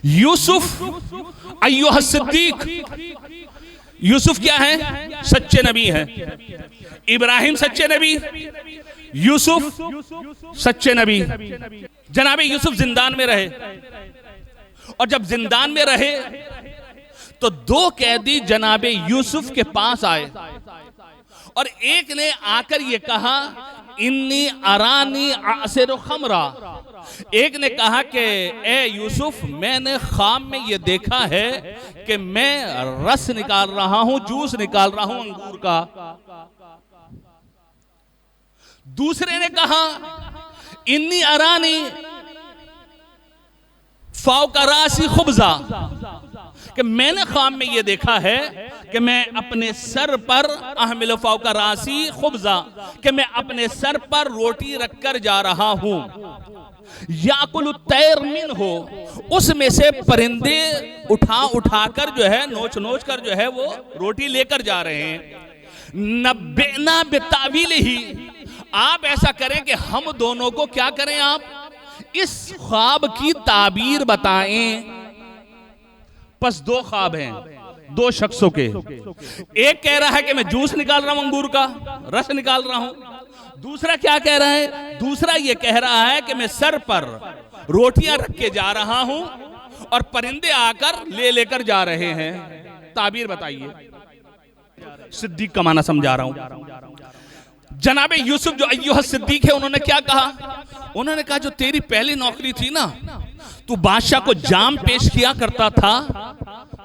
यूसुफ अय्युह सिद्दीक, यूसुफ क्या है? सच्चे नबी है। इब्राहिम सच्चे नबी, यूसुफ सच्चे नबी। जनाबे यूसुफ जिंदान में रहे, और जब जिंदान में रहे तो दो कैदी जनाबे यूसुफ के पास आए, और एक ने आकर ये कहा इन्नी अरानी आसिर खमरा। एक ने कहा कि ए यूसुफ, मैंने ख्वाब में ये देखा है कि मैं रस निकाल रहा हूं, जूस निकाल रहा हूं अंगूर का। दूसरे ने कहा इन्नी अरानी फौकरासी खुब्जा, कि मैंने ख्वाब में ये देखा है कि मैं अपने सर पर अहमिल फौकरासी खुब्जा, कि मैं अपने सर पर रोटी रखकर जा रहा हूं। याकुल तैर मिन हो, उसमें से परिंदे उठा उठाकर जो है, नोच नोच कर जो है वो रोटी लेकर जा रहे हैं। नब्बेना बितावील ही, आप ऐसा करें कि हम दोनों को क्या करें, आप इस ख्वाब की ताबीर बताएं। बस दो ख्वाब हैं दो शख्सों के। एक कह रहा है कि मैं जूस निकाल रहा हूं, अंगूर का रस निकाल रहा हूं। दूसरा क्या कह रहा है? दूसरा ये कह रहा है कि मैं सर पर रोटियां रख के जा रहा हूं और परिंदे आकर ले लेकर जा रहे हैं। ताबीर बताइए। सिद्दीक का माना समझा रहा हूं। जनाबे यूसुफ जो अय्युह सिद्दीक है, उन्होंने क्या कहा? उन्होंने कहा जो तेरी पहली नौकरी थी ना, तू बादशाह को जाम पेश किया करता था,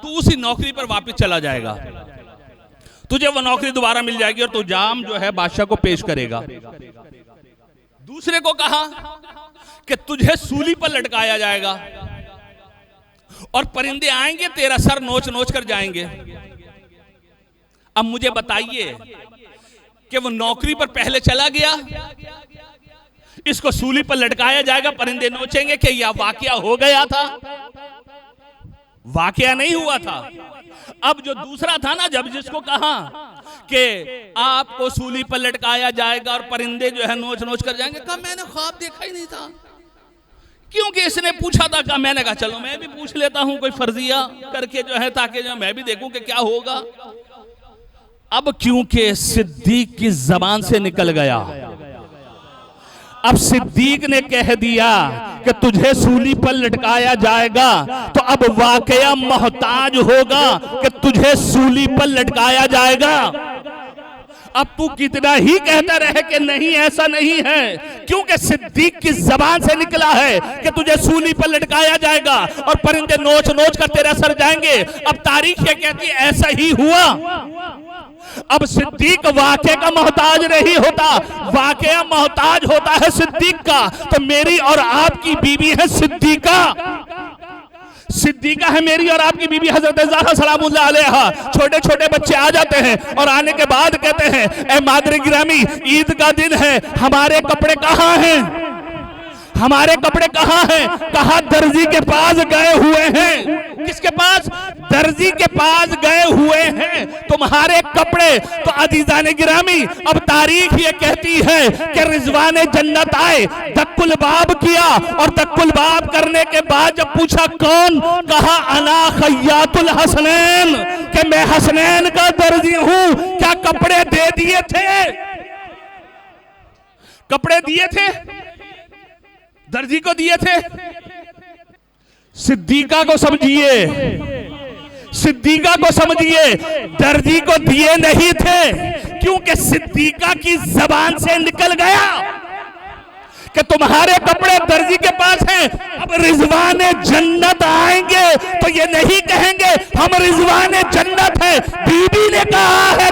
तू उसी नौकरी पर वापस चला जाएगा। तुझे वो नौकरी दोबारा मिल जाएगी और तू जाम जो है बादशाह को पेश करेगा। दूसरे को कहा कि तुझे सूली पर लटकाया जाएगा और परिंदे आएंगे तेरा सर नोच नोच कर जाएंगे। अब मुझे बताइए कि वो नौकरी पर पहले चला गया, इसको सूली पर लटकाया जाएगा, परिंदे नोचेंगे, कि यह वाकया हो गया था? वाकया नहीं हुआ था। अब जो दूसरा था ना, जब जिसको कहा कि आपको सूली पर लटकाया जाएगा और परिंदे जो है नोच नोच कर जाएंगे, कहा मैंने ख्वाब देखा ही नहीं था। क्योंकि इसने पूछा था, कहा मैंने कहा चलो मैं भी पूछ लेता हूं कोई फर्जिया करके जो है, ताकि जो मैं भी देखूं कि क्या होगा। अब क्योंकि सिद्दीक की जबान से निकल गया, अब सिद्दीक ने कह दिया कि तुझे सूली पर लटकाया जाएगा, तो अब वाकया मोहताज होगा कि तुझे सूली पर लटकाया जाएगा। अब तू कितना ही कहता रहे कि नहीं ऐसा नहीं है, क्योंकि सिद्दीक की जबान से निकला है कि तुझे सूली पर लटकाया जाएगा और परिंदे नोच नोच कर तेरा सर जाएंगे। अब तारीख ये कहती है ऐसा ही हुआ। अब सिद्दीक वाक़े का मोहताज नहीं होता, वाक़या मोहताज होता है सिद्दीक का। तो मेरी और आपकी बीवी है सिद्दीका, सिद्दीका है मेरी और आपकी बीबी हजरत ज़हरा सलामुल्लाह अलैहा। छोटे छोटे बच्चे आ जाते हैं और आने के बाद कहते हैं ए मादरे गिरामी, ईद का दिन है, हमारे कपड़े कहाँ हैं, हमारे कपड़े कहाँ हैं? कहा दर्जी के पास गए हुए हैं। किसके पास? दर्जी के पास गए हुए हैं तुम्हारे कपड़े। तो अजीज़ान गिरामी, अब तारीख ये कहती है कि रिजवान जन्नत आए, दक्कुल बाब किया, और दक्कुल बाब करने के बाद जब पूछा कौन, कहा अना खय्यातुल हसनैन, कि मैं हसनैन का दर्जी हूं। क्या कपड़े दे दिए थे? कपड़े दिए थे, दर्जी को दिए थे। सिद्दीका को समझिए, सिद्दीका को समझिए, दर्जी को दिए नहीं थे, क्योंकि सिद्दीका की जबान से निकल गया कि तुम्हारे कपड़े दर्जी के पास हैं। अब रिजवान जन्नत आएंगे तो ये नहीं कहेंगे हम रिजवान जन्नत है। बीबी ने कहा है